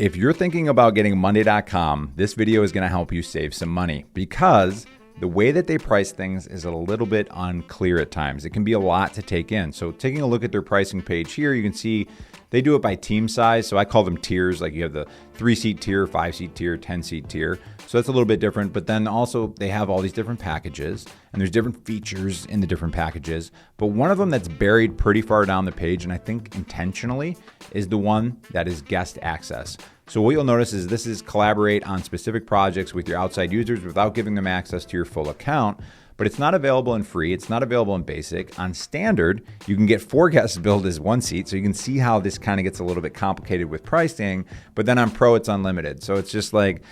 If you're thinking about getting Monday.com, this video is going to help you save some money because the way that they price things is a little bit unclear at times. It can be a lot to take in. So taking a look at their pricing page here, you can see they do it by team size. So I call them tiers. Like you have the 3-seat tier, 5-seat tier, 10-seat tier. So that's a little bit different. But then also they have all these different packages and there's different features in the different packages. But one of them that's buried pretty far down the page, and I think intentionally, is the one that is guest access. So what you'll notice is this is collaborate on specific projects with your outside users without giving them access to your full account. But it's not available in free. It's not available in basic. On standard, you can get 4 guests billed as 1 seat. So you can see how this kind of gets a little bit complicated with pricing. But then on pro, it's unlimited. So it's just like,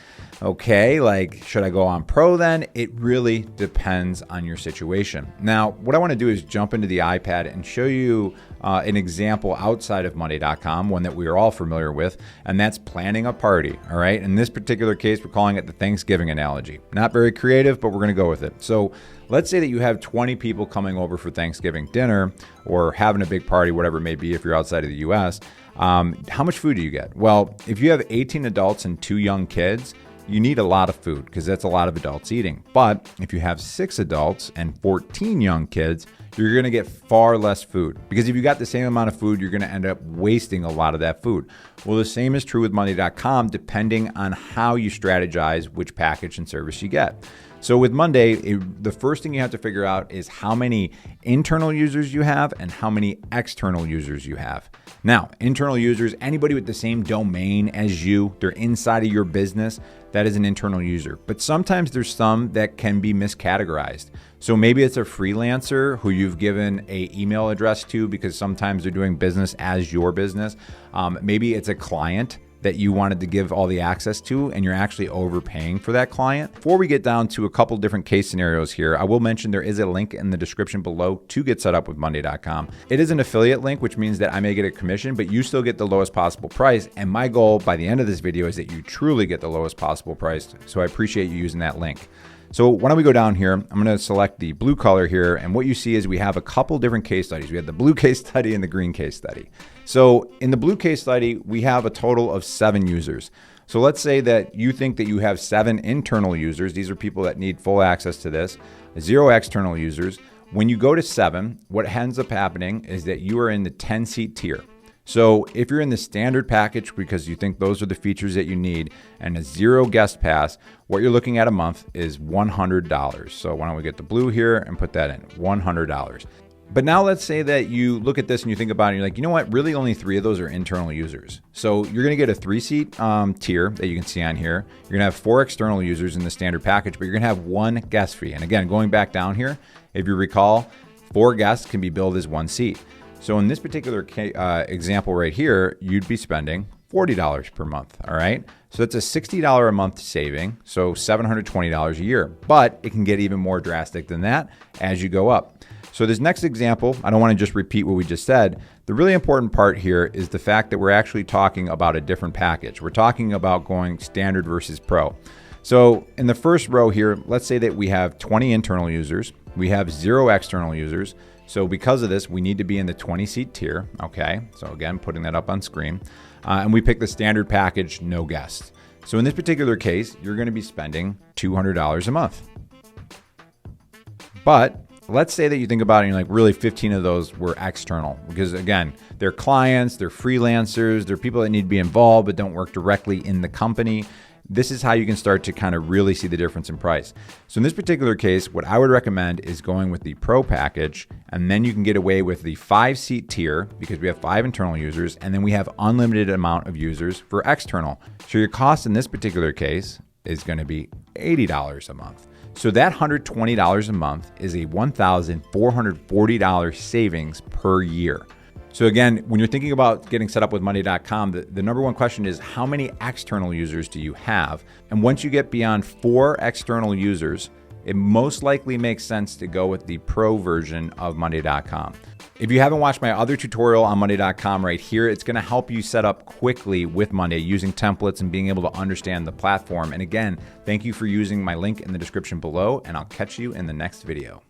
okay, like, should I go on pro then? It really depends on your situation. Now, what I want to do is jump into the iPad and show you an example outside of Monday.com, one that we are all familiar with, and that's planning a party, all right? In this particular case, we're calling it the Thanksgiving analogy. Not very creative, but we're going to go with it. So let's say that you have 20 people coming over for Thanksgiving dinner or having a big party, whatever it may be if you're outside of the US. How much food do you get? Well, if you have 18 adults and 2 young kids, you need a lot of food because that's a lot of adults eating. But if you have 6 adults and 14 young kids, you're going to get far less food, because if you got the same amount of food, you're going to end up wasting a lot of that food. Well, the same is true with Monday.com, depending on how you strategize which package and service you get. So with Monday, the first thing you have to figure out is how many internal users you have and how many external users you have. Now, internal users, anybody with the same domain as you, they're inside of your business, that is an internal user. But sometimes there's some that can be miscategorized. So maybe it's a freelancer who you've given an email address to because sometimes they're doing business as your business. Maybe it's a client that you wanted to give all the access to and you're actually overpaying for that client. Before we get down to a couple different case scenarios here, I will mention there is a link in the description below to get set up with Monday.com. It is an affiliate link, which means that I may get a commission, but you still get the lowest possible price. And my goal by the end of this video is that you truly get the lowest possible price. So I appreciate you using that link. So why don't we go down here? I'm going to select the blue color here. And what you see is we have a couple different case studies. We have the blue case study and the green case study. So in the blue case study, we have a total of 7 users. So let's say that you think that you have 7 internal users. These are people that need full access to this, 0 external users. When you go to 7, what ends up happening is that you are in the 10-seat tier. So if you're in the standard package because you think those are the features that you need and a 0 guest pass, what you're looking at a month is $100. So why don't we get the blue here and put that in, $100. But now let's say that you look at this and you think about it and you're like, you know what, really only 3 of those are internal users. So you're going to get a 3-seat tier that you can see on here. You're going to have 4 external users in the standard package, but you're going to have 1 guest fee. And again, going back down here, if you recall, 4 guests can be billed as 1 seat. So in this particular example right here, you'd be spending $40 per month, all right? So that's a $60 a month saving, so $720 a year. But it can get even more drastic than that as you go up. So this next example, I don't want to just repeat what we just said. The really important part here is the fact that we're actually talking about a different package. We're talking about going standard versus pro. So in the first row here, let's say that we have 20 internal users. We have 0 external users. So because of this, we need to be in the 20-seat tier, okay? So again, putting that up on screen. And we pick the standard package, no guests. So in this particular case, you're gonna be spending $200 a month. But let's say that you think about it and you're like, really 15 of those were external. Because again, they're clients, they're freelancers, they're people that need to be involved but don't work directly in the company. This is how you can start to kind of really see the difference in price. So in this particular case, what I would recommend is going with the pro package, and then you can get away with the 5-seat tier because we have 5 internal users, and then we have unlimited amount of users for external. So your cost in this particular case is going to be $80 a month. So that $120 a month is a $1,440 savings per year. So again, when you're thinking about getting set up with Monday.com, the number one question is how many external users do you have? And once you get beyond 4 external users, it most likely makes sense to go with the pro version of Monday.com. If you haven't watched my other tutorial on Monday.com right here, it's going to help you set up quickly with Monday using templates and being able to understand the platform. And again, thank you for using my link in the description below, and I'll catch you in the next video.